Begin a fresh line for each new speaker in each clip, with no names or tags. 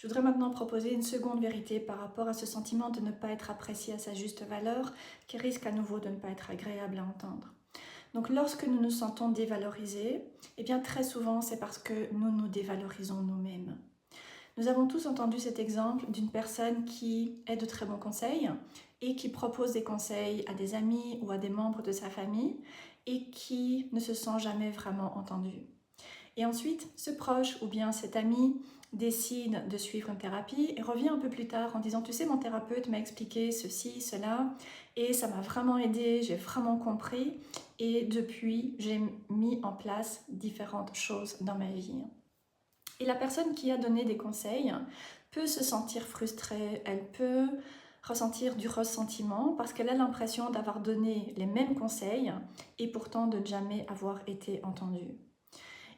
Je voudrais maintenant proposer une seconde vérité par rapport à ce sentiment de ne pas être apprécié à sa juste valeur, qui risque à nouveau de ne pas être agréable à entendre. Donc lorsque nous nous sentons dévalorisés, eh bien très souvent c'est parce que nous nous dévalorisons nous-mêmes. Nous avons tous entendu cet exemple d'une personne qui est de très bons conseils et qui propose des conseils à des amis ou à des membres de sa famille et qui ne se sent jamais vraiment entendu. Et ensuite, ce proche ou bien cet ami décide de suivre une thérapie et revient un peu plus tard en disant « Tu sais, mon thérapeute m'a expliqué ceci, cela, et ça m'a vraiment aidé, j'ai vraiment compris, et depuis, j'ai mis en place différentes choses dans ma vie. » Et la personne qui a donné des conseils peut se sentir frustrée, elle peut ressentir du ressentiment parce qu'elle a l'impression d'avoir donné les mêmes conseils et pourtant de ne jamais avoir été entendue.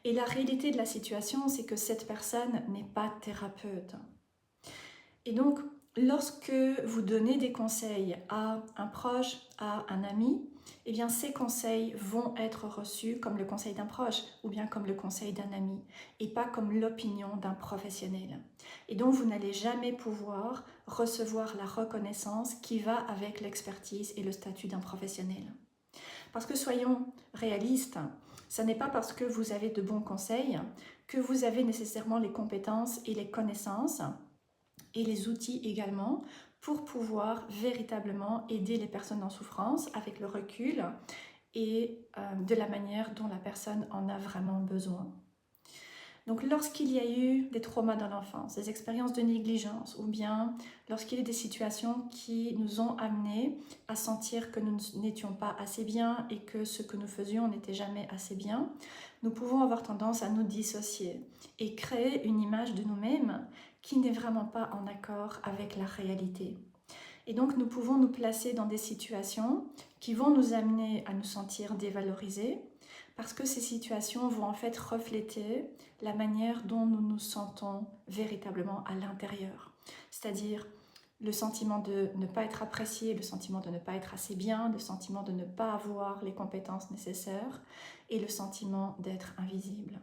Et la réalité de la situation, c'est que cette personne n'est pas thérapeute. Et donc, lorsque vous donnez des conseils à un proche, à un ami, eh bien ces conseils vont être reçus comme le conseil d'un proche ou bien comme le conseil d'un ami et pas comme l'opinion d'un professionnel. Et donc, vous n'allez jamais pouvoir recevoir la reconnaissance qui va avec l'expertise et le statut d'un professionnel. Parce que soyons réalistes, ce n'est pas parce que vous avez de bons conseils que vous avez nécessairement les compétences et les connaissances et les outils également pour pouvoir véritablement aider les personnes en souffrance avec le recul et de la manière dont la personne en a vraiment besoin. Donc lorsqu'il y a eu des traumas dans l'enfance, des expériences de négligence ou bien lorsqu'il y a eu des situations qui nous ont amenés à sentir que nous n'étions pas assez bien et que ce que nous faisions n'était jamais assez bien, nous pouvons avoir tendance à nous dissocier et créer une image de nous-mêmes qui n'est vraiment pas en accord avec la réalité. Et donc nous pouvons nous placer dans des situations qui vont nous amener à nous sentir dévalorisés parce que ces situations vont en fait refléter la manière dont nous nous sentons véritablement à l'intérieur. C'est-à-dire le sentiment de ne pas être apprécié, le sentiment de ne pas être assez bien, le sentiment de ne pas avoir les compétences nécessaires et le sentiment d'être invisible.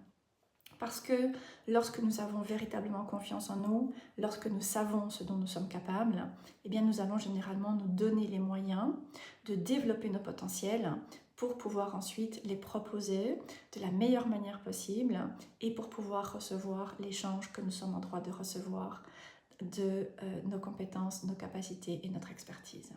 Parce que lorsque nous avons véritablement confiance en nous, lorsque nous savons ce dont nous sommes capables, eh bien nous allons généralement nous donner les moyens de développer nos potentiels pour pouvoir ensuite les proposer de la meilleure manière possible et pour pouvoir recevoir l'échange que nous sommes en droit de recevoir de nos compétences, nos capacités et notre expertise.